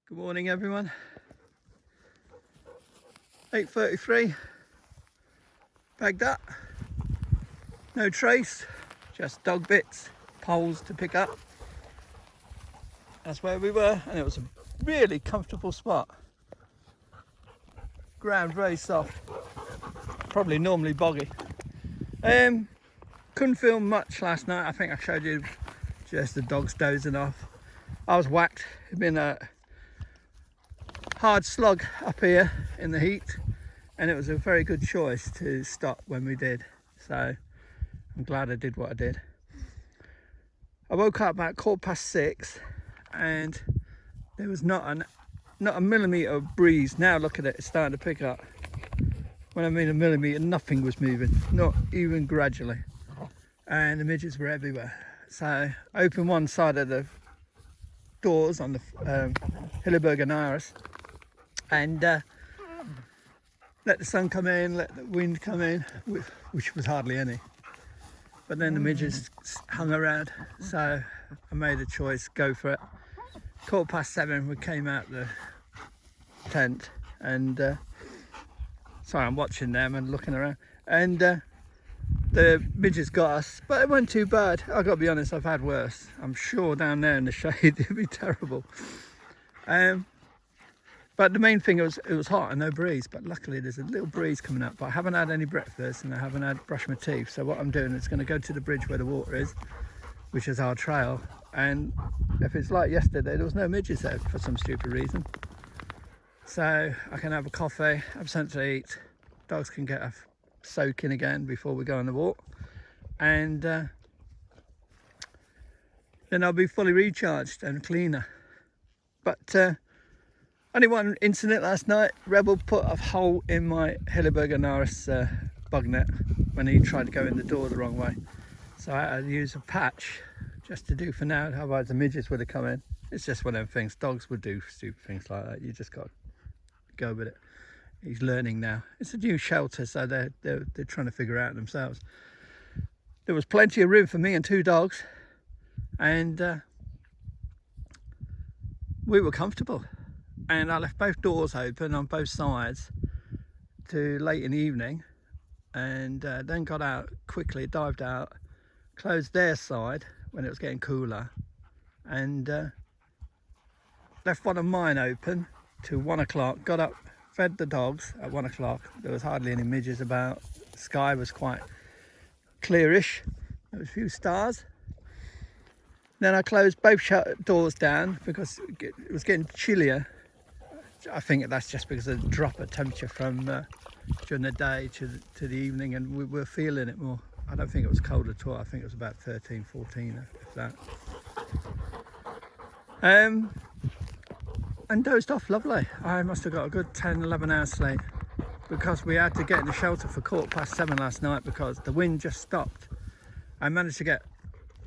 Good morning everyone. 8:33, bagged up, no trace, just dog bits, poles to pick up. That's where we were, and it was a really comfortable spot. Ground very soft, probably normally boggy. Couldn't film much last night. I think I showed you just the dogs dozing off. I was whacked. It'd been a hard slog up here in the heat, and it was a very good choice to stop when we did, so I'm glad I did what I did. I woke up about 6:15 and there was not a millimetre of breeze. Now look at it, it's starting to pick up. When I mean a millimetre, nothing was moving, not even gradually, and the midges were everywhere. So I opened one side of the doors on the Hilleberg and Iris, and let the sun come in, let the wind come in, which was hardly any. But then the midges hung around, so I made a choice, go for it. 7:15 we came out the tent, and sorry, I'm watching them and looking around, and the midges got us, but it wasn't too bad. I've got to be honest, I've had worse. I'm sure down there in the shade it'd be terrible. But the main thing was it was hot and no breeze, but luckily there's a little breeze coming up. But I haven't had any breakfast and I haven't had brushed my teeth, so what I'm doing is going to go to the bridge where the water is, which is our trail, and if it's like yesterday, there was no midges there for some stupid reason, so I can have a coffee, have something to eat, dogs can get a soak in again before we go on the walk, and then I'll be fully recharged and cleaner. But only one incident last night. Rebel put a hole in my Hilleberg and Iris bug net when he tried to go in the door the wrong way, so I had to use a patch just to do for now, otherwise the midges would have come in. It's just one of them things, dogs would do stupid things like that, you just got to go with it. He's learning now. It's a new shelter, so they're trying to figure it out themselves. There was plenty of room for me and two dogs, and we were comfortable. And I left both doors open on both sides to late in the evening, and then got out quickly, dived out, closed their side when it was getting cooler, and left one of mine open to 1 o'clock. Got up, fed the dogs at 1 o'clock. There was hardly any midges about. The sky was quite clearish. There was a few stars. Then I closed both doors down because it was getting chillier. I think that's just because of the drop of temperature from during the day to the evening, and we were feeling it more. I don't think it was cold at all. I think it was about 13, 14, if that. And dozed off lovely. I must have got a good 10, 11 hours sleep, because we had to get in the shelter for 7:15 last night because the wind just stopped. I managed to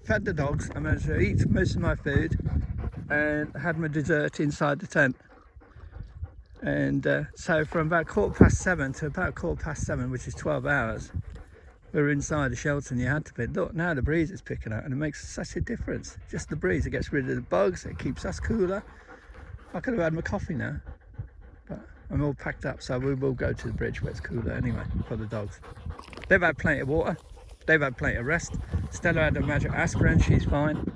fed the dogs, I managed to eat most of my food and had my dessert inside the tent. And so from about 7:15 to about 7:15, which is 12 hours, we were inside the shelter, and you had to be. Look, now the breeze is picking up and it makes such a difference. Just the breeze, it gets rid of the bugs, it keeps us cooler. I could have had my coffee now, but I'm all packed up, so we will go to the bridge where it's cooler anyway for the dogs. They've had plenty of water, they've had plenty of rest. Stella had a magic aspirin, she's fine.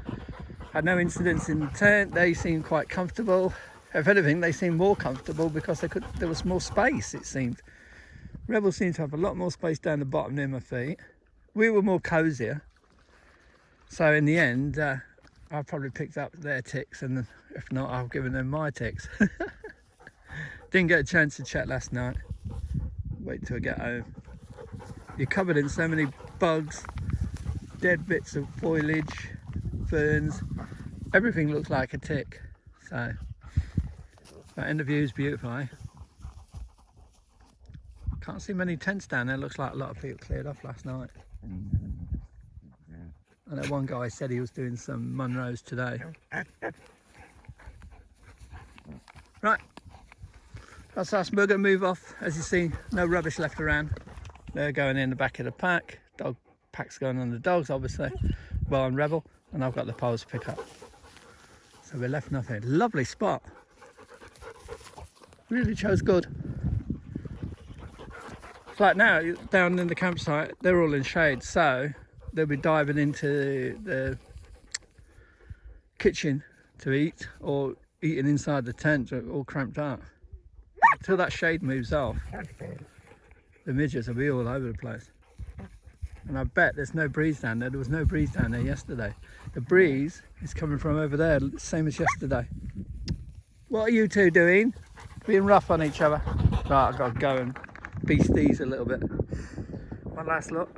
Had no incidents in the tent, they seemed quite comfortable. If anything, they seemed more comfortable because there was more space, it seemed. Rebel seemed to have a lot more space down the bottom near my feet. We were more cosier. So in the end, I probably picked up their ticks, and if not, I've given them my ticks. Didn't get a chance to check last night. Wait till I get home. You're covered in so many bugs, dead bits of foliage, ferns. Everything looks like a tick. So that end of view is beautiful, eh? Can't see many tents down there. Looks like a lot of people cleared off last night. I know one guy said he was doing some Munros today. Right, that's us. We're going to move off. As you see, no rubbish left around. They're going in the back of the pack. Dog pack's going on the dogs, obviously. Well, on Rebel, and I've got the poles to pick up. So we left nothing. Lovely spot. Really chose good. It's like now, down in the campsite, they're all in shade, so they'll be diving into the kitchen to eat, or eating inside the tent, all cramped out. Until that shade moves off, the midges will be all over the place. And I bet there's no breeze down there. There was no breeze down there yesterday. The breeze is coming from over there, same as yesterday. What are you two doing? Being rough on each other. Right, I've got to go and beast these a little bit. One last look.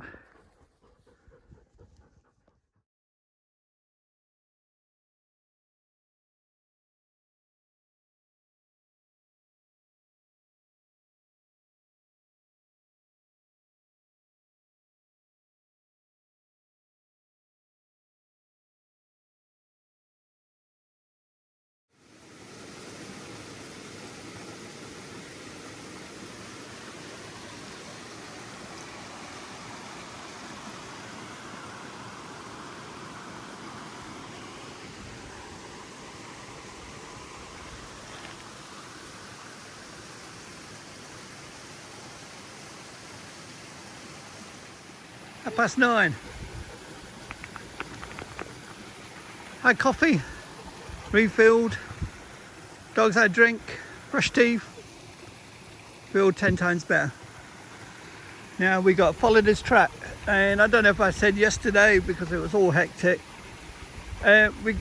~9. Had coffee, refilled, dogs had a drink, brushed teeth, feel 10 times better. Now we got to follow this track, and I don't know if I said yesterday because it was all hectic. We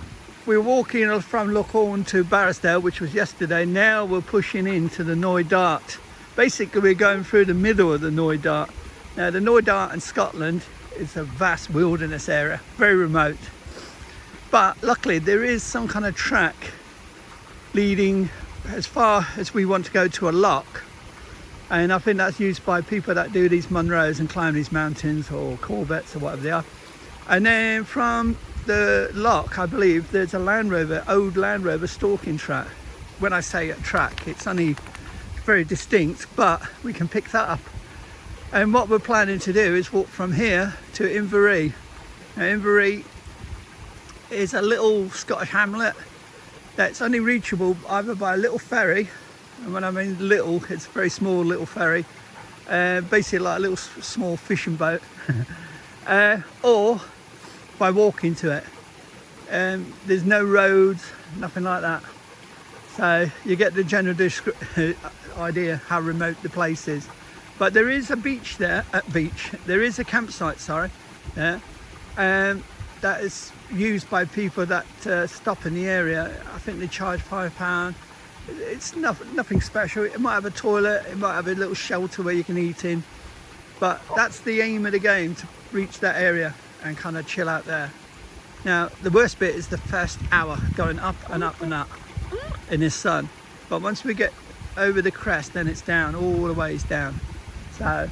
were walking from Lochorn to Barrisdale, which was yesterday. Now we're pushing into the Knoydart. Basically we're going through the middle of the Knoydart. Now the Knoydart in Scotland is a vast wilderness area, very remote. But luckily there is some kind of track leading as far as we want to go to a loch. And I think that's used by people that do these Munros and climb these mountains, or Corbettes or whatever they are. And then from the loch, I believe there's a Land Rover, old Land Rover stalking track. When I say a track, it's only very distinct, but we can pick that up. And what we're planning to do is walk from here to Inverie. Now Inverie is a little Scottish hamlet that's only reachable either by a little ferry, and when I mean little, it's a very small little ferry, basically like a little small fishing boat, or by walking to it. There's no roads, nothing like that, so you get the general idea how remote the place is. But there is a beach there, there is a campsite, sorry, yeah, that is used by people that stop in the area. I think they charge £5. It's nothing special. It might have a toilet, it might have a little shelter where you can eat in, but that's the aim of the game, to reach that area and kind of chill out there. Now the worst bit is the first hour, going up and up and up in this sun, but once we get over the crest, then it's down, all the ways down. So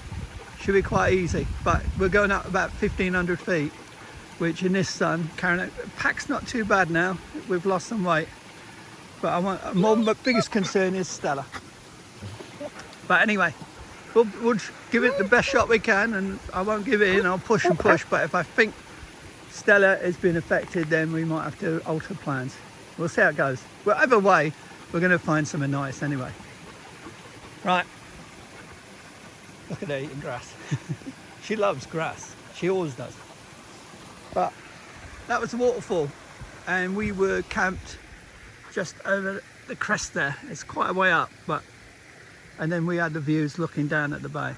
should be quite easy, but we're going up about 1,500 feet, which in this sun, pack's not too bad now. We've lost some weight, but my biggest concern is Stella. But anyway, we'll give it the best shot we can, and I won't give it in. I'll push and push, but if I think Stella has been affected, then we might have to alter plans. We'll see how it goes. Well, either way, we're going to find something nice anyway. Right. Look at her eating grass. She loves grass. She always does. But that was the waterfall, and we were camped just over the crest there. It's quite a way up, and then we had the views looking down at the bay.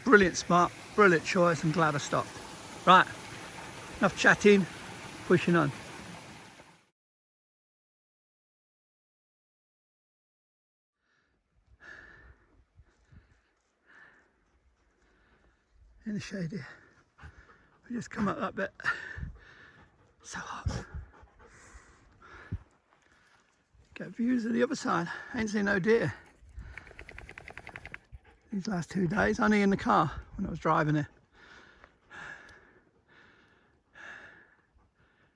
Brilliant spot, brilliant choice. I'm glad I stopped. Right, enough chatting, pushing on. In the shade here. We just come up that bit. So hot. Get views of the other side. Ain't seen no deer these last 2 days, only in the car when I was driving it.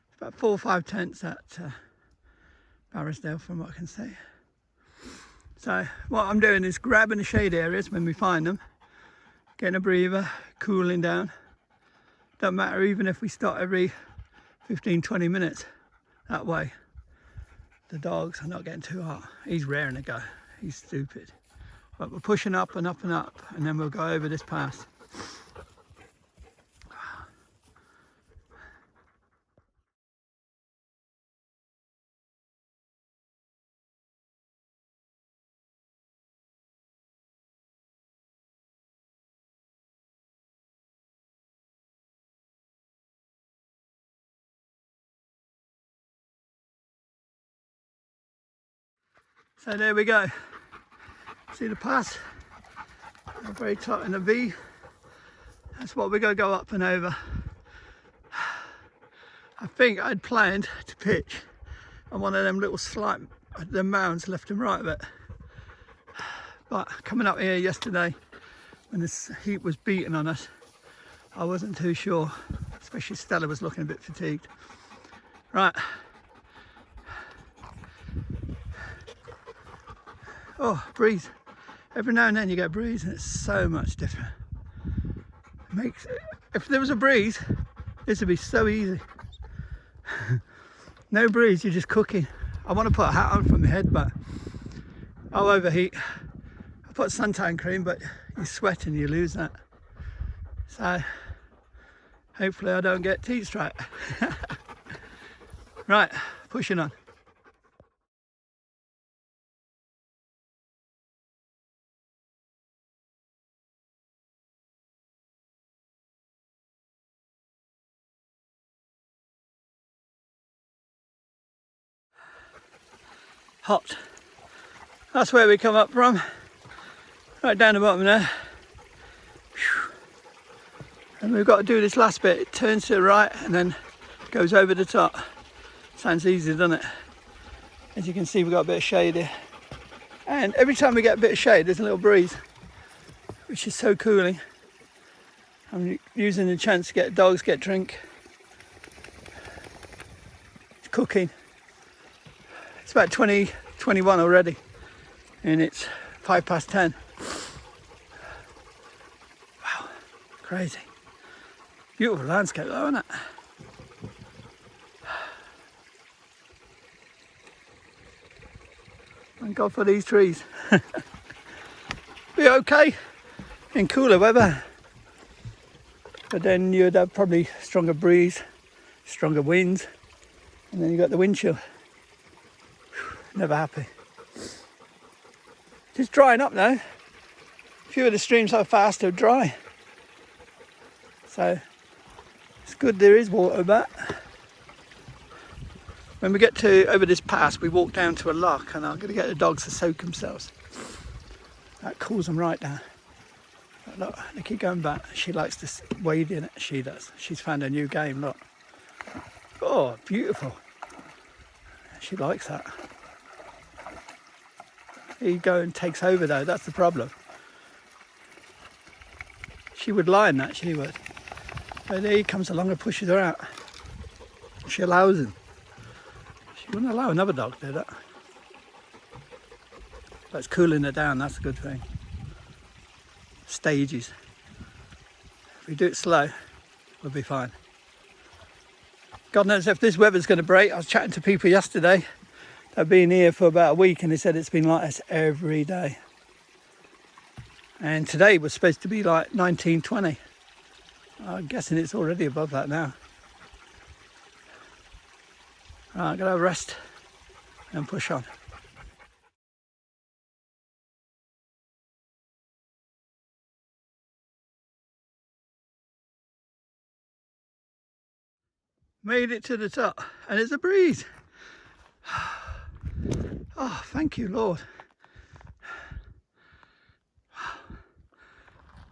It's about 4 or 5 tents at Barrisdale from what I can see. So what I'm doing is grabbing the shade areas when we find them, getting a breather, cooling down. Don't matter even if we stop every 15-20 minutes. That way the dogs are not getting too hot. He's raring to go. He's stupid. But we're pushing up and up and up, and then we'll go over this pass. So there we go. See the pass? We're very tight in the V. That's what we're going to go up and over. I think I'd planned to pitch on one of them little slight the mounds left and right of it. But coming up here yesterday when this heat was beating on us, I wasn't too sure, especially Stella was looking a bit fatigued. Right. Oh, breeze. Every now and then you get a breeze and it's so much different. If there was a breeze, this would be so easy. No breeze, you're just cooking. I want to put a hat on from the head, but I'll overheat. I put suntan cream, but you sweat and you lose that. So hopefully I don't get heat stroke. Right, pushing on. Hot. That's where we come up from. Right down the bottom there. And we've got to do this last bit. It turns to the right and then goes over the top. Sounds easy, doesn't it? As you can see, we've got a bit of shade here. And every time we get a bit of shade, there's a little breeze, which is so cooling. I'm using the chance to get dogs, get drink. It's cooking. It's about 21 already, and it's 10:05. Wow, crazy. Beautiful landscape though, isn't it? Thank God for these trees. Be okay in cooler weather, but then you'd have probably stronger breeze, stronger winds, and then you got the wind chill. Never happy. Just drying up now. A few of the streams so fast are dry. So it's good there is water about. When we get to over this pass, we walk down to a lock and I'm going to get the dogs to soak themselves. That cools them right down. But look, they keep going back. She likes to wade in it. She does. She's found a new game, look. Oh, beautiful. She likes that. He go and takes over though, that's the problem. She would lie in that, she would. But there he comes along and pushes her out. She allows him. She wouldn't allow another dog to do that. But it's cooling her down, that's a good thing. Stages. If we do it slow, we'll be fine. God knows if this weather's going to break. I was chatting to people yesterday. I've been here for about a week and they said it's been like this every day. And today was supposed to be like 19, 20. I'm guessing it's already above that now. Right, I'm going to have a rest and push on. Made it to the top and there's a breeze. Oh, thank you, Lord.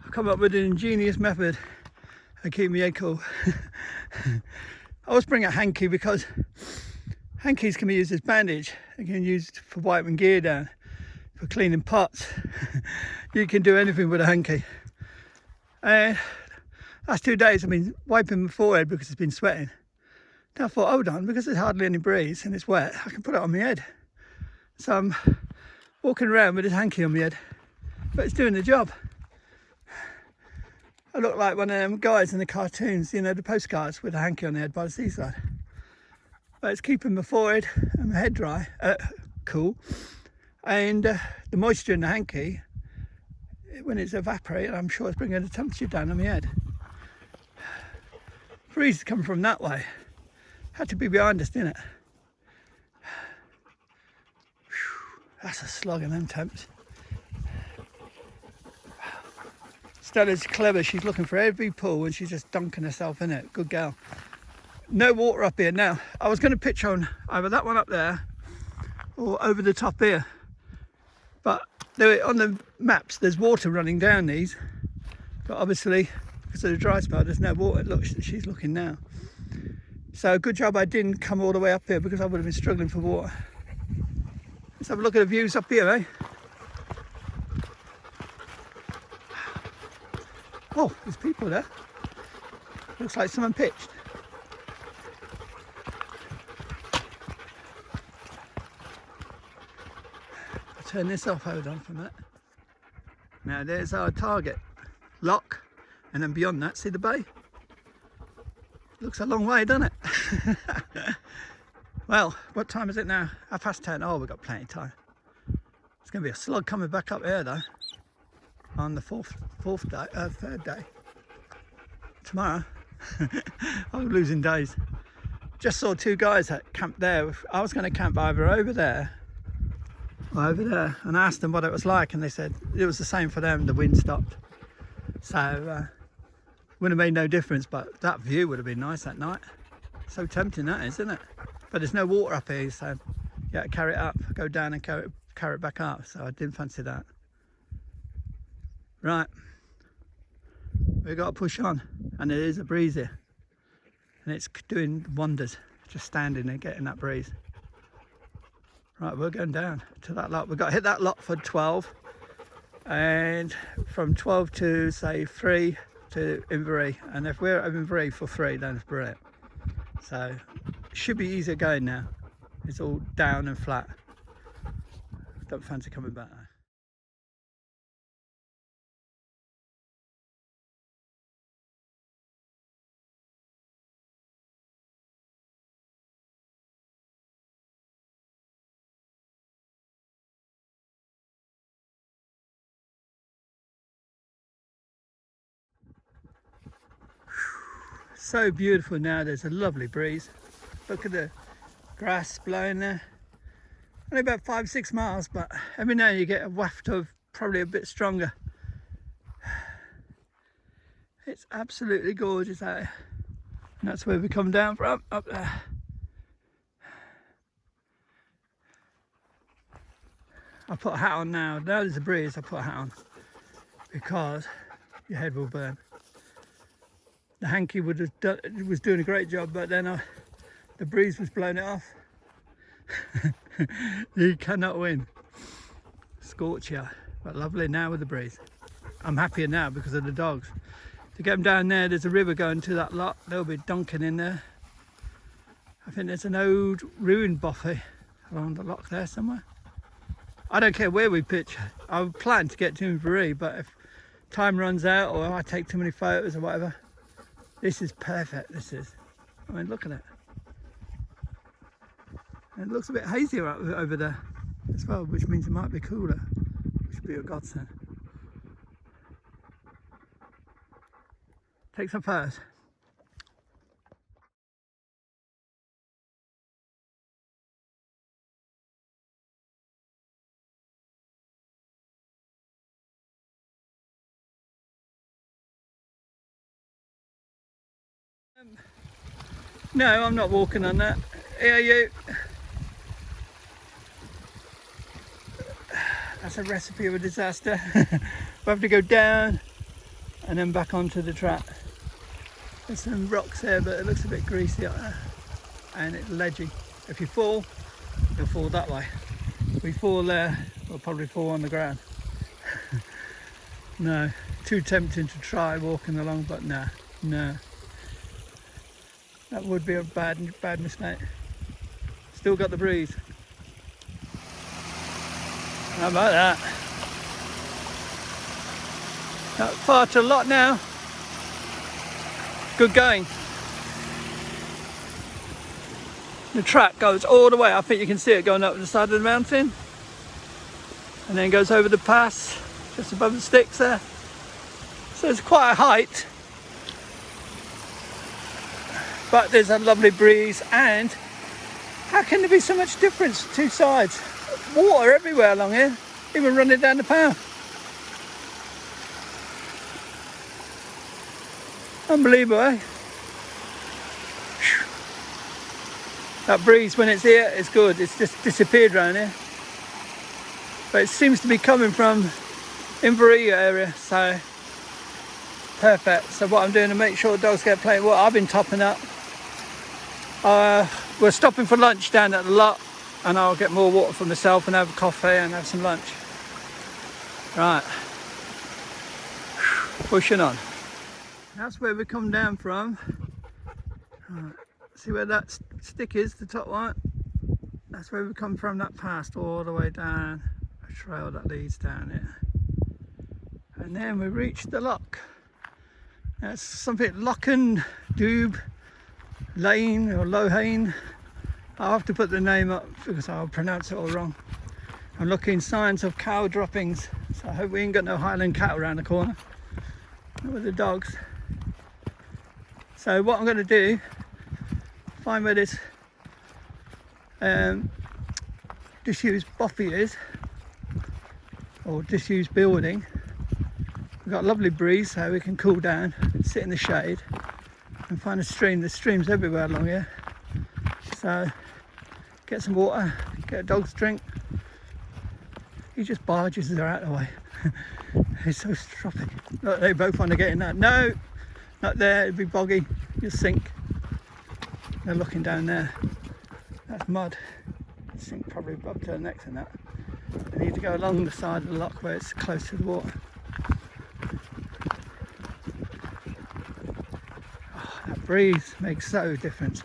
I've come up with an ingenious method of keeping me head cool. I always bring a hanky because hankies can be used as bandage. They can be used for wiping gear down, for cleaning pots. You can do anything with a hanky. And last 2 days I've been wiping my forehead because it's been sweating. Then I thought, hold on, because there's hardly any breeze and it's wet, I can put it on my head. So I'm walking around with this hanky on my head, but it's doing the job. I look like one of them guys in the cartoons, you know, the postcards with a hanky on the head by the seaside. But it's keeping my forehead and my head dry, cool. And the moisture in the hanky, when it's evaporating, I'm sure it's bringing the temperature down on my head. Breeze is coming from that way. Had to be behind us, didn't it? That's a slog in them temps. Stella's clever. She's looking for every pool and she's just dunking herself in it. Good girl. No water up here now. I was going to pitch on either that one up there or over the top here. But on the maps, there's water running down these. But obviously, because of the dry spell, there's no water. Look, she's looking now. So good job I didn't come all the way up here because I would have been struggling for water. Let's have a look at the views up here, eh? Oh, there's people there. Looks like someone pitched. I'll turn this off, hold on for a minute. Now there's our target lock, and then beyond that, see the bay? Looks a long way, doesn't it? Well, what time is it now? 10:30. Oh, we've got plenty of time. It's going to be a slog coming back up here though. On the third day. Tomorrow. I'm losing days. Just saw two guys that camped there. I was going to camp either over there or over there, and I asked them what it was like, and they said it was the same for them. The wind stopped, so wouldn't have made no difference. But that view would have been nice that night. So tempting that is, isn't it? But there's no water up here, so you have to carry it up, go down and carry it back up. So I didn't fancy that. Right, we've got to push on, and it is a breeze here, and it's doing wonders just standing there getting that breeze. Right, we're going down to that lot. We've got to hit that lot for 12, and from 12 to say 3 to Inverie, and if we're at Inverie for 3, then it's brilliant. So it should be easier going now. It's all down and flat. Don't fancy coming back now. So beautiful now. There's a lovely breeze. Look at the grass blowing there. Only about 5-6 miles, but every now and then you get a waft of probably a bit stronger. It's absolutely gorgeous out here, and that's where we come down from, up there. I put a hat on now. Now there's a breeze, I put a hat on because your head will burn. The hanky was doing a great job, but then the breeze was blowing it off. You cannot win. Scorch you, but lovely now with the breeze. I'm happier now because of the dogs. To get them down there, there's a river going to that lot. They'll be dunking in there. I think there's an old ruined bothy along the lock there somewhere. I don't care where we pitch. I plan to get to Inverie, but if time runs out or I take too many photos or whatever, this is perfect. This is. I mean, look at it. And it looks a bit hazier over there as well, which means it might be cooler, which would be a godsend. Take some photos. No, I'm not walking on that. Here you. That's a recipe of a disaster. We have to go down and then back onto the track. There's some rocks there, but it looks a bit greasy up there. And it's ledgy. If you fall, you'll fall that way. If we fall there, we'll probably fall on the ground. No, too tempting to try walking along, but no. That would be a bad mistake. Still got the breeze. How about that? Not far to a lot now. Good going. The track goes all the way. I think you can see it going up the side of the mountain. and then goes over the pass just above the sticks there. So it's quite a height, but there's a lovely breeze. And how can there be so much difference? Two sides, water everywhere along here, even running down the path. Unbelievable, eh? That breeze when it's here is good. It's just disappeared around here, but it seems to be coming from Inverie area, so perfect. So what I'm doing to make sure the dogs get plenty of water, I've been topping up. We're stopping for lunch down at the lot, and I'll get more water for myself and have a coffee and have some lunch. Right, pushing on. That's where we come down from. Right. See where that stick is, the top one? That's where we come from, that passed all the way down a trail that leads down here. And then we reach the lock. That's something Lochen Doob Lane or Lohane. I'll have to put the name up because I'll pronounce it all wrong. I'm looking signs of cow droppings, so I hope we ain't got no Highland cattle around the corner with the dogs. So what I'm going to do, find where this disused boffy is, or disused building. We've got a lovely breeze, so we can cool down, sit in the shade, and find a stream. There's streams everywhere along here, so get some water, get a dog's drink. He just barges her out of the way. He's so stroppy. Look, they both want to get in that. No, not there, it'd be boggy, you'll sink. They're looking down there. That's mud. Sink probably up to the next and that. They need to go along the side of the lock where it's close to the water. Oh, that breeze makes so difference.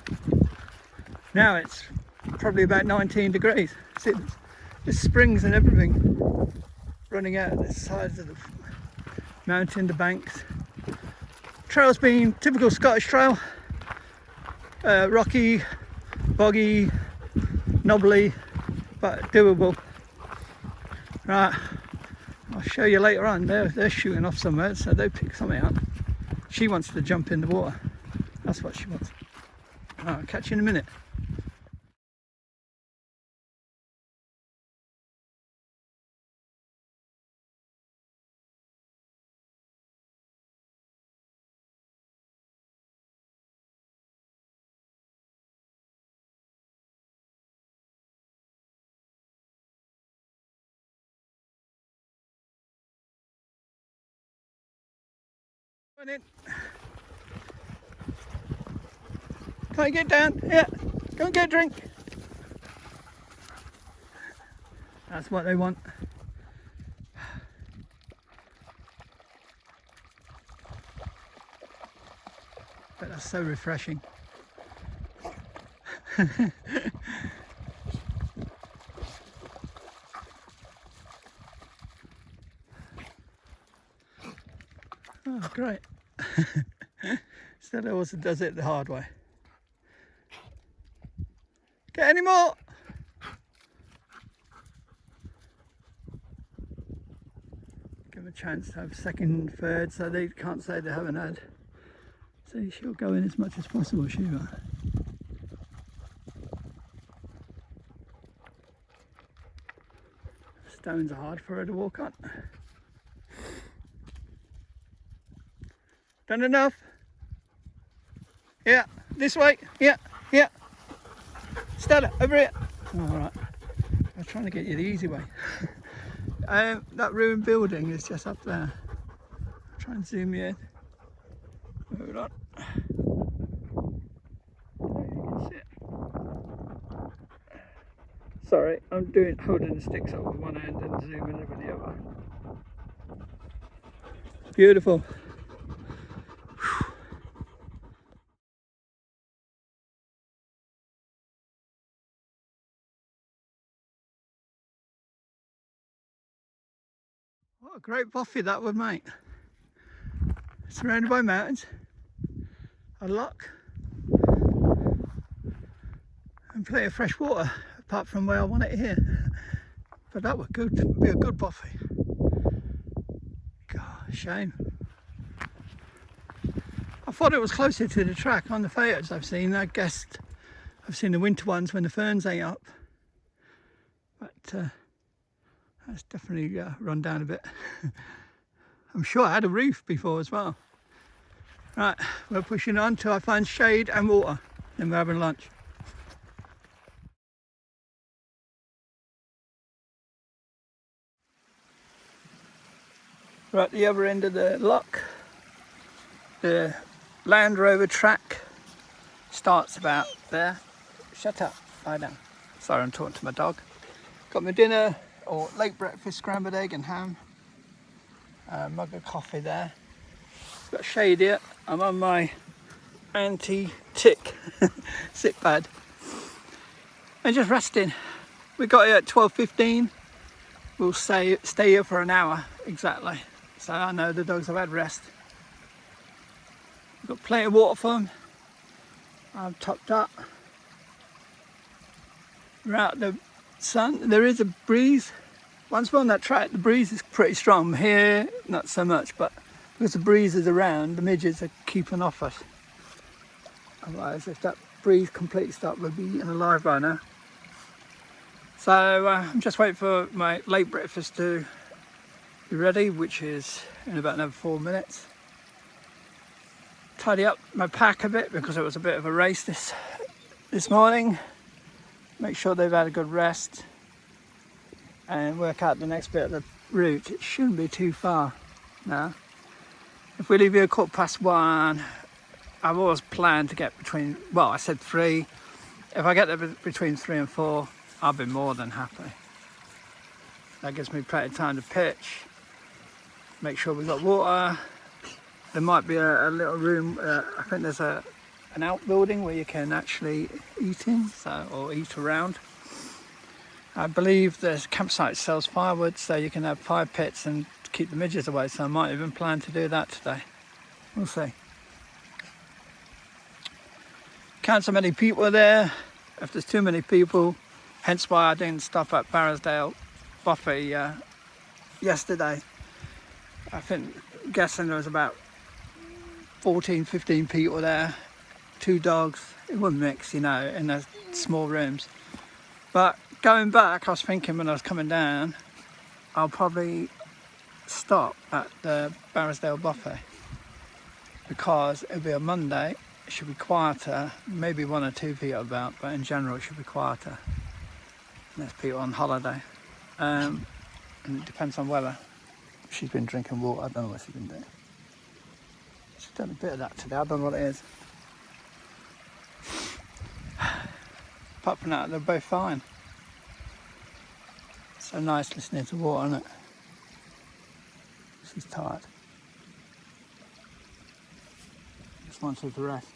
Now it's probably about 19 degrees. See, there's springs and everything running out of the sides of the mountain, the banks. Trail's been typical Scottish trail. Rocky, boggy, knobbly, but doable. Right, I'll show you later on. They're shooting off somewhere, so they pick something up. She wants to jump in the water. That's what she wants. Right, I'll catch you in a minute. Come on in. Can I get down? Yeah. Go and get a drink. That's what they want. But that's so refreshing. Oh, great. Stella also does it the hard way. Get any more? Give them a chance to have second, third, so they can't say they haven't had. So she'll go in as much as possible, she will. Stones are hard for her to walk on. Done enough? Yeah, this way. Yeah, yeah. Stella, over here. Oh, all right. I was trying to get you the easy way. That ruined building is just up there. I'll try and zoom you in. Hold on. There you can see it. Sorry, I'm holding the sticks up with one hand and zooming over the other. Beautiful. What a great boffy that would make. Surrounded by mountains, a lock, and plenty of fresh water, apart from where I want it here. But that would be a good buffet. God, shame. I thought it was closer to the track on the photos I've seen. I guessed I've seen the winter ones when the ferns ain't up. But that's definitely run down a bit. I'm sure I had a roof before as well. Right, we're pushing on till I find shade and water. Then we're having lunch. We're at the other end of the lock. The Land Rover track starts about there. Shut up, lie down. Sorry, I'm talking to my dog. Got my dinner, or late breakfast, scrambled egg and ham. Mug of coffee there. Got shade here. I'm on my anti-tick sit pad. And just resting. We got here at 12:15. We'll stay here for an hour exactly. So I know the dogs have had rest. We've got plenty of water for them. I'm topped up. We're out in the sun. There is a breeze. Once we're on that track, the breeze is pretty strong. Here, not so much, but because the breeze is around, the midges are keeping off us. Otherwise, if that breeze completely stopped, we'd be eating alive by now. So I'm just waiting for my late breakfast to be ready, which is in about another 4 minutes. Tidy up my pack a bit because it was a bit of a race this morning. Make sure they've had a good rest and work out the next bit of the route. It shouldn't be too far now. If we leave here 1:15, I've always planned to get between, well, I said 3. If I get there between 3 and 4, I'll be more than happy. That gives me plenty of time to pitch, make sure we've got water. There might be a little room, I think there's an outbuilding where you can actually eat in, or eat around. I believe the campsite sells firewood, so you can have fire pits and keep the midges away, so I might even plan to do that today. We'll see. Can't so many people there. If there's too many people, hence why I didn't stop at Barrisdale buffet yesterday. I think, guessing there was about 14, 15 people there, 2 dogs. It wasn't mixed, you know, in those small rooms. But going back, I was thinking when I was coming down, I'll probably stop at the Barrisdale buffet because it'll be a Monday. It should be quieter, maybe 1 or 2 people about, but in general it should be quieter. There's people on holiday, and it depends on weather. She's been drinking water. I don't know what she's been doing. She's done a bit of that today. I don't know what it is. Apart from that, they're both fine. So nice listening to water, isn't it? She's tired. Just wants her to rest.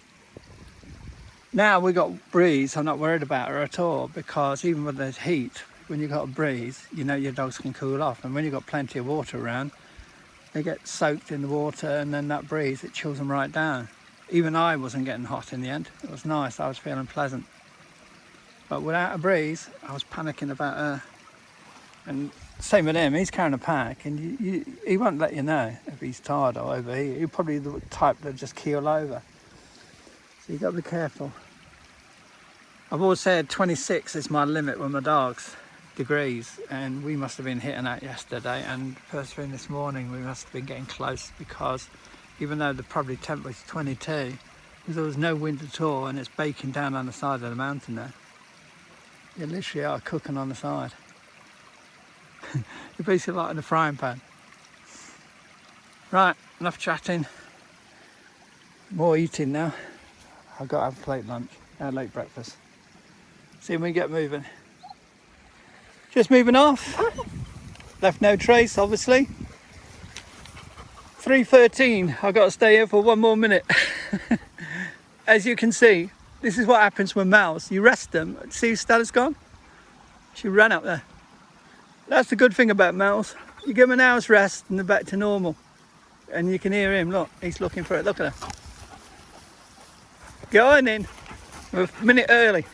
Now we got breeze. I'm not worried about her at all because even with the heat, when you've got a breeze, you know your dogs can cool off. And when you've got plenty of water around, they get soaked in the water, and then that breeze, it chills them right down. Even I wasn't getting hot in the end. It was nice. I was feeling pleasant. But without a breeze, I was panicking about her. And same with him. He's carrying a pack, and he won't let you know if he's tired or overheated. He'll probably be the type that just keel over. So you've got to be careful. I've always said 26 is my limit with my dogs, degrees, and we must have been hitting that yesterday, and first thing this morning we must have been getting close because even though the probably temp was 22, there was no wind at all and it's baking down on the side of the mountain there. You literally are cooking on the side. You're basically like in a frying pan. Right, enough chatting. More eating now. I've got to have a late lunch, late breakfast. See when we get moving. Just moving off. Left no trace, obviously. 3:13. I've got to stay here for 1 more minute. As you can see, this is what happens with mouse. You rest them. See, Stella's gone. She ran up there. That's the good thing about mouse. You give them an hour's rest and they're back to normal. And you can hear him. Look, he's looking for it. Look at her. Go on in. We're a minute early.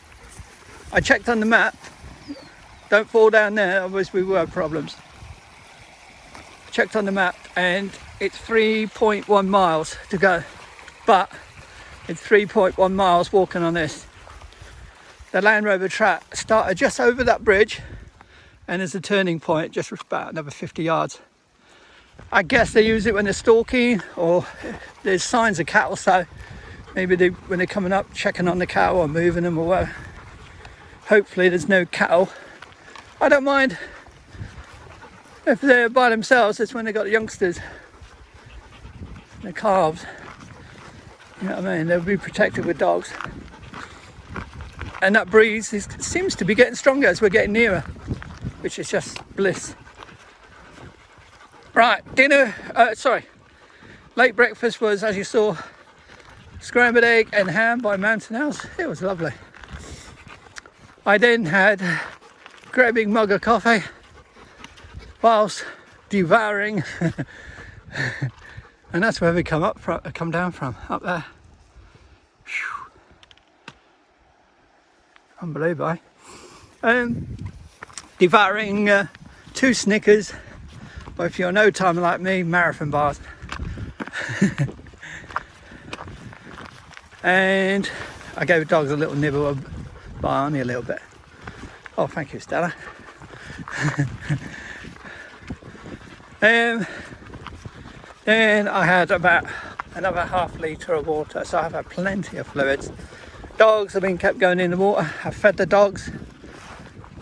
I checked on the map. Don't fall down there, otherwise we will have problems. Checked on the map and it's 3.1 miles to go, but it's 3.1 miles walking on this. The Land Rover track started just over that bridge, and there's a turning point just about another 50 yards. I guess they use it when they're stalking, or there's signs of cattle, so maybe when they're coming up, checking on the cattle or moving them or whatever. Hopefully there's no cattle. I don't mind if they're by themselves. It's when they got the youngsters, the calves. You know what I mean? They'll be protected with dogs. And that breeze seems to be getting stronger as we're getting nearer, which is just bliss. Right, late breakfast was, as you saw, scrambled egg and ham by Mountain House. It was lovely. I then had a great big mug of coffee whilst devouring, and that's where we come down from, up there. Whew. Unbelievable, eh? Devouring 2 Snickers, but if you're no timer like me, marathon bars. And I gave the dogs a little nibble, but only a little bit. Oh, thank you, Stella. Then I had about another ½ litre of water, so I've had plenty of fluids. Dogs have been kept going in the water. I fed the dogs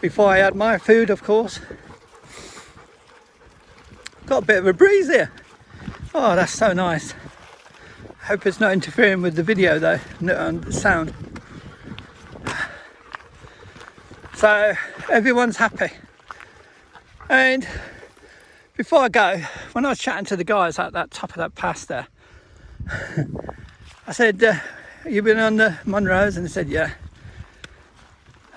before I had my food, of course. Got a bit of a breeze here. Oh, that's so nice. Hope it's not interfering with the video though, and the sound. So everyone's happy. And before I go, when I was chatting to the guys at that top of that pass there, I said, "You've been on the Munros?" And they said, "Yeah."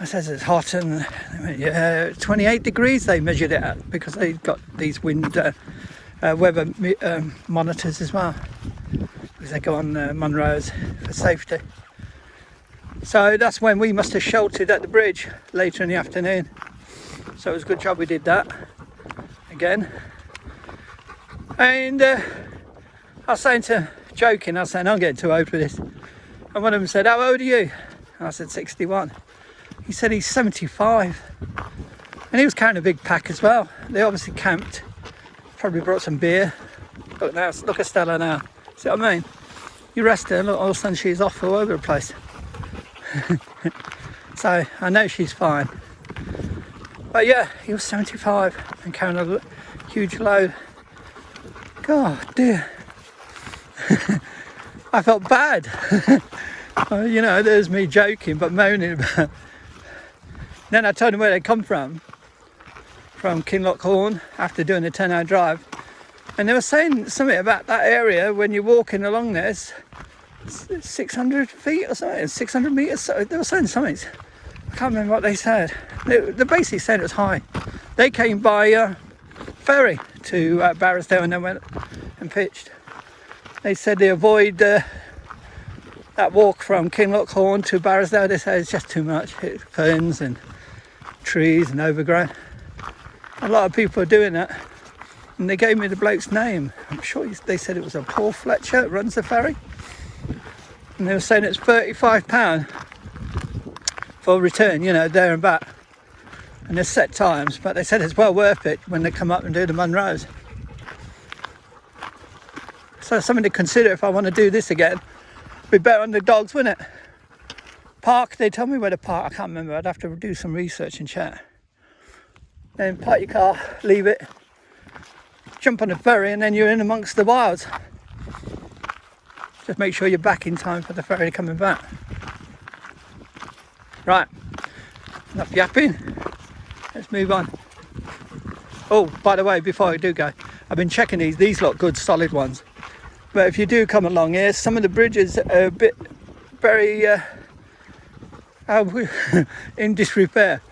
I said, "It's hot," and they went, "Yeah, 28 degrees they measured it at," because they've got these wind weather monitors as well, because they go on Munros for safety. So that's when we must have sheltered at the bridge later in the afternoon. So it was a good job we did that again. And I was saying joking, I was saying, "I'm getting too old for this." And one of them said, "How old are you?" And I said, 61. He said he's 75. And he was carrying a big pack as well. They obviously camped, probably brought some beer. Look now, look at Stella now. See what I mean? You rest her, look, all of a sudden she's off all over the place. So I know she's fine. But yeah, he was 75 and carrying a huge load. God dear. I felt bad. You know, there's me joking but moaning about. Then I told him where they come from Kinlochhorn, after doing a 10-hour drive. And they were saying something about that area when you're walking along there, 600 feet or something, 600 metres. So they were saying something. I can't remember what they said. They basically said it was high. They came by ferry to Barrisdale and then went and pitched. They said they avoid that walk from Kinlochhorn to Barrisdale. They said it's just too much. It's ferns and trees and overgrown. A lot of people are doing that. And they gave me the bloke's name. I'm sure they said it was a Paul Fletcher that runs the ferry. And they were saying it's £35 for return, you know, there and back. And there's set times, but they said it's well worth it when they come up and do the Munros. So something to consider if I want to do this again. Be better on the dogs, wouldn't it? Park, they told me where to park, I can't remember. I'd have to do some research and chat. Then park your car, leave it, jump on the ferry, and then you're in amongst the wilds. Just make sure you're back in time for the ferry coming back. Right, enough yapping, let's move on. Oh, by the way, before I do go, I've been checking these look good, solid ones. But if you do come along here, some of the bridges are a bit very in disrepair.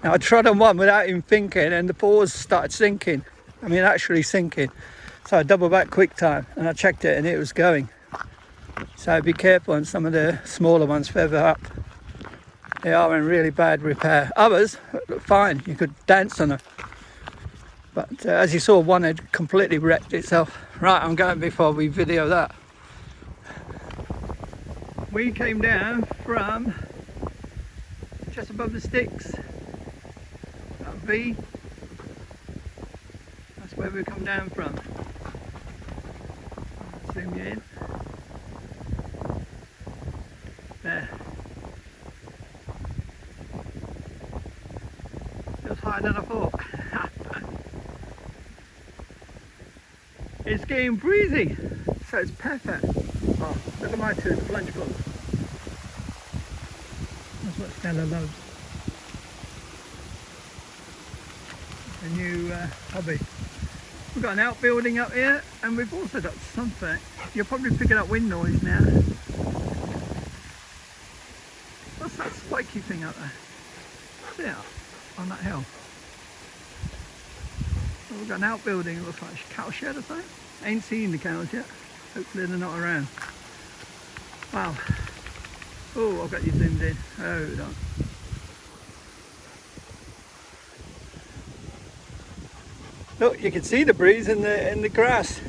Now I trod on one without even thinking and the paws started sinking. I mean actually sinking. So I double back quick time and I checked it and it was going. So be careful on some of the smaller ones further up. They are in really bad repair. Others look fine, you could dance on them. But as you saw, one had completely wrecked itself. Right, I'm going before we video that. We came down from just above the sticks. That V. That's where we come down from. Zoom you in. There. Feels higher than I thought. It's getting breezy, so it's perfect. Oh, look at my two plunge pools. That's what Stella loves. A new hobby. We've got an outbuilding up here, and we've also got something. You're probably picking up wind noise now. What's that spiky thing up there? See it on that hill? Well, we've got an outbuilding. It looks like a cow shed or something. Ain't seen the cows yet. Hopefully they're not around. Wow. Oh, I've got you zoomed in. Hold on. Look, you can see the breeze in the grass.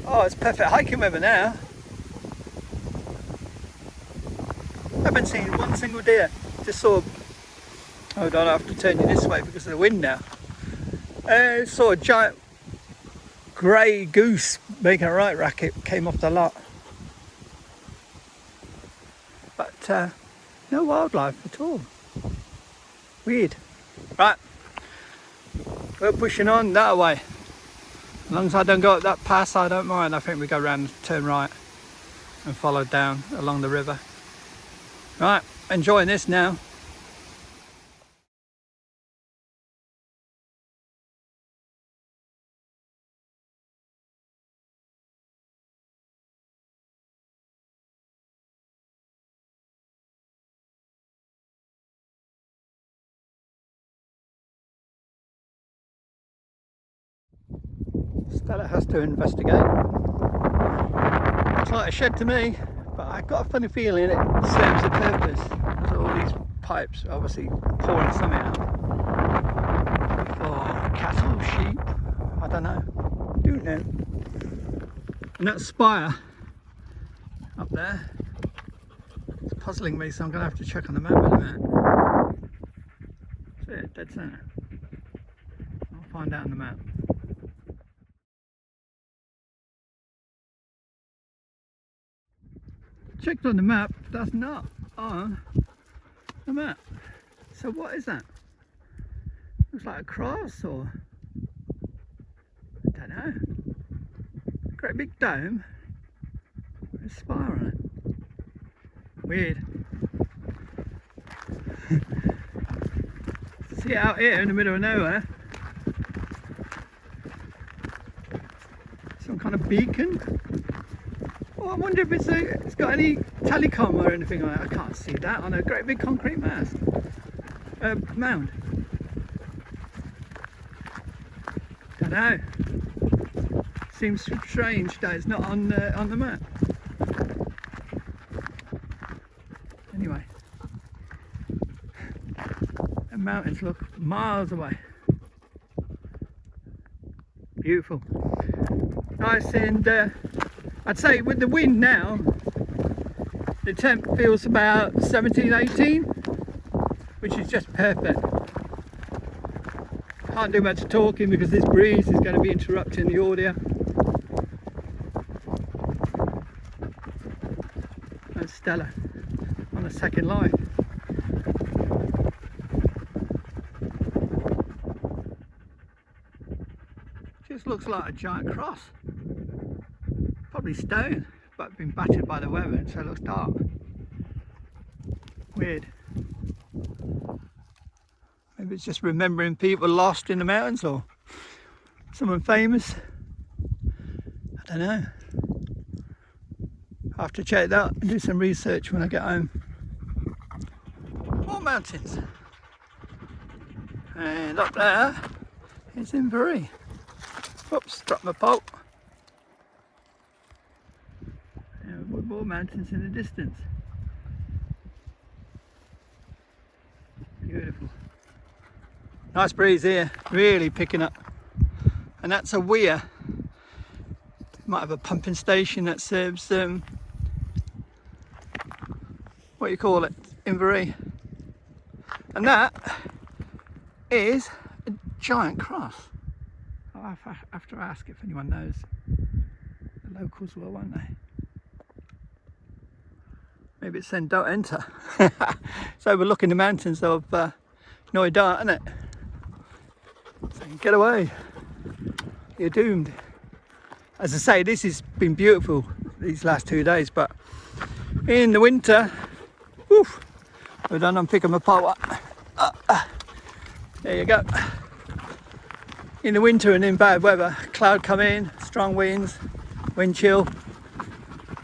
Oh, it's perfect hiking weather now. I haven't seen one single deer. Just saw. Hold on, I have to turn you this way because of the wind now. Saw a giant grey goose making a right racket, came off the lot. But no wildlife at all. Weird. Right, we're pushing on that way. As long as I don't go up that pass, I don't mind. I think we go around, turn right and follow down along the river. Right, enjoying this now. Stella has to investigate. Looks like a shed to me, but I've got a funny feeling it serves a purpose. There's all these pipes obviously pouring something out. For cattle, sheep, I don't know. Don't know. And that spire up there, it's puzzling me, so I'm going to have to check on the map in a minute. See it, dead centre. I'll find out on the map. Checked on the map, that's not on the map. So what is that? Looks like a cross, or I don't know. Great big dome with a spire on it. Weird. See it out here in the middle of nowhere. Some kind of beacon. Oh, I wonder if it's got any telecom or anything like that. I can't see that on a great big concrete mound. Don't know. Seems strange that it's not on the map. Anyway, the mountains look miles away. Beautiful, nice, and I'd say with the wind now, the temp feels about 17, 18, which is just perfect. Can't do much talking because this breeze is going to be interrupting the audio. And Stella on a second life. Just looks like a giant cross. Probably stone, but been battered by the weather, so it looks dark. Weird. Maybe it's just remembering people lost in the mountains or someone famous. I don't know. I'll have to check that and do some research when I get home. More mountains. And up there is Inverie. Oops, dropped my pole. And more mountains in the distance. Nice breeze here, really picking up. And that's a weir. Might have a pumping station that serves what you call it, Inverie. And that is a giant cross. I'll have to ask if anyone knows. The locals will, won't they? Maybe it's saying don't enter. It's overlooking the mountains of Knoydart, isn't it? Saying get away, you're doomed. As I say, this has been beautiful these last 2 days, but in the winter, woof, we're done on picking my pole up. There you go. In the winter and in bad weather, cloud come in, strong winds, wind chill.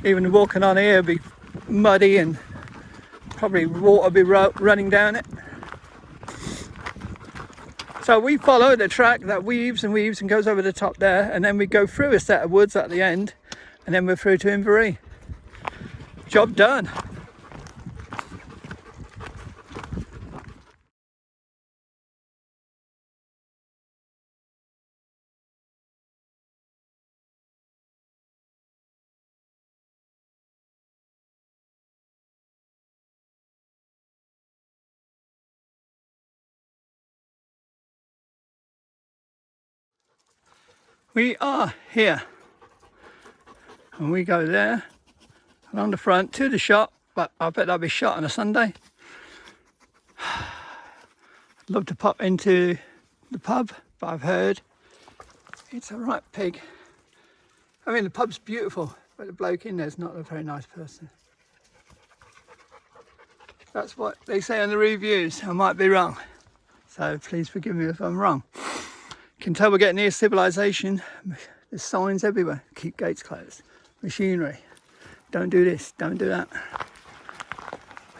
Even walking on here be muddy and probably water be running down it. So we follow the track that weaves and weaves and goes over the top there, and then we go through a set of woods at the end, and then we're through to Inverie. Job done. We are here, and we go there along the front to the shop, but I bet that'll be shut on a Sunday. I'd love to pop into the pub, but I've heard it's a right pig. I mean, the pub's beautiful, but the bloke in there's not a very nice person. That's what they say on the reviews. I might be wrong, so please forgive me if I'm wrong. Can tell we're getting near civilization. There's signs everywhere. Keep gates closed. Machinery. Don't do this. Don't do that.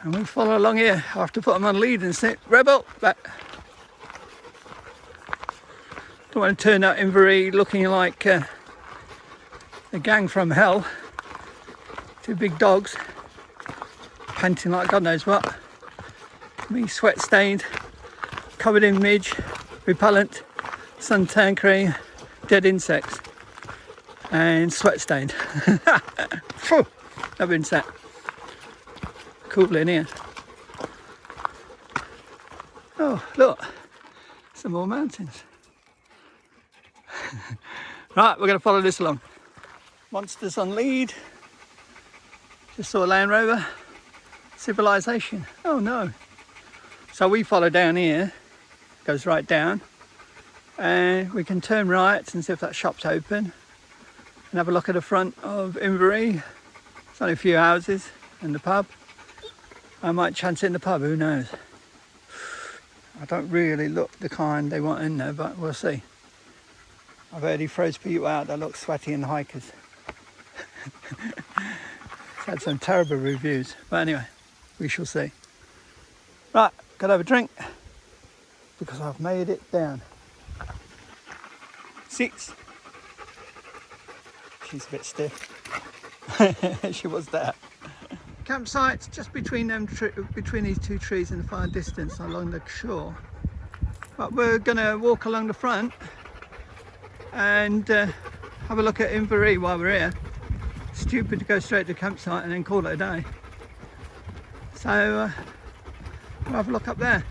And we follow along here. I have to put them on lead and say, rebel, back. Don't want to turn out Inverie looking like a gang from hell. Two big dogs panting like God knows what. Me sweat stained, covered in midge, repellent, suntan cream, dead insects, and sweat stained. I've been sat cool in here. Oh look, some more mountains. Right, we're going to follow this along. Monsters on lead. Just saw a Land Rover. Civilization. Oh no. So we follow down here, goes right down. And we can turn right and see if that shop's open and have a look at the front of Inverie. It's only a few houses and the pub. I might chance it in the pub, who knows. I don't really look the kind they want in there, but we'll see. I've heard he throws people out that look sweaty and hikers. It's had some terrible reviews, but anyway, we shall see. Right, gotta have a drink because I've made it down. 6. She's a bit stiff. She was there. Campsite's just between them, between these two trees in the far distance along the shore. But we're gonna walk along the front and have a look at Inverie while we're here. Stupid to go straight to the campsite and then call it a day. So we'll have a look up there.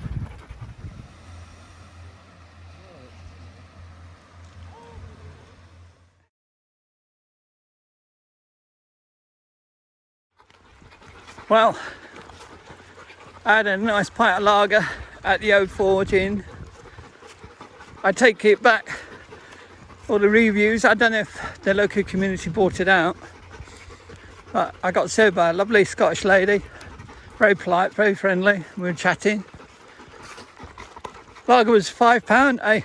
Well, I had a nice pint of lager at the old Forge Inn. I take it back, all the reviews, I don't know if the local community bought it out, but I got served by a lovely Scottish lady, very polite, very friendly. We were chatting. Lager was £5, eh?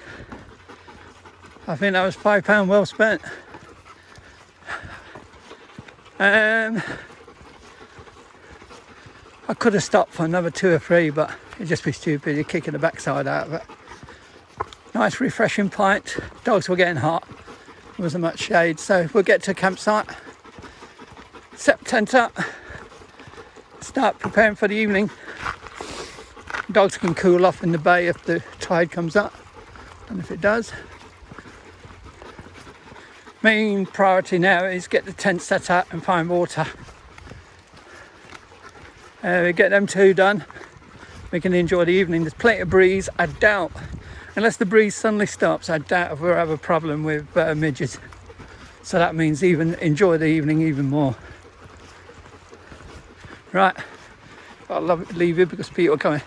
I think that was £5 well spent. I could have stopped for another 2 or 3, but it'd just be stupid. You're kicking the backside out of it. Nice refreshing pint. Dogs were getting hot. There wasn't much shade, so we'll get to a campsite, set tent up, start preparing for the evening. Dogs can cool off in the bay if the tide comes up, and if it does. Main priority now is get the tent set up and find water. Get them two done. We can enjoy the evening. There's plenty of breeze. I doubt, unless the breeze suddenly stops, I doubt if we'll have a problem with midges. So that means even enjoy the evening even more. Right, I'll leave you because people are coming.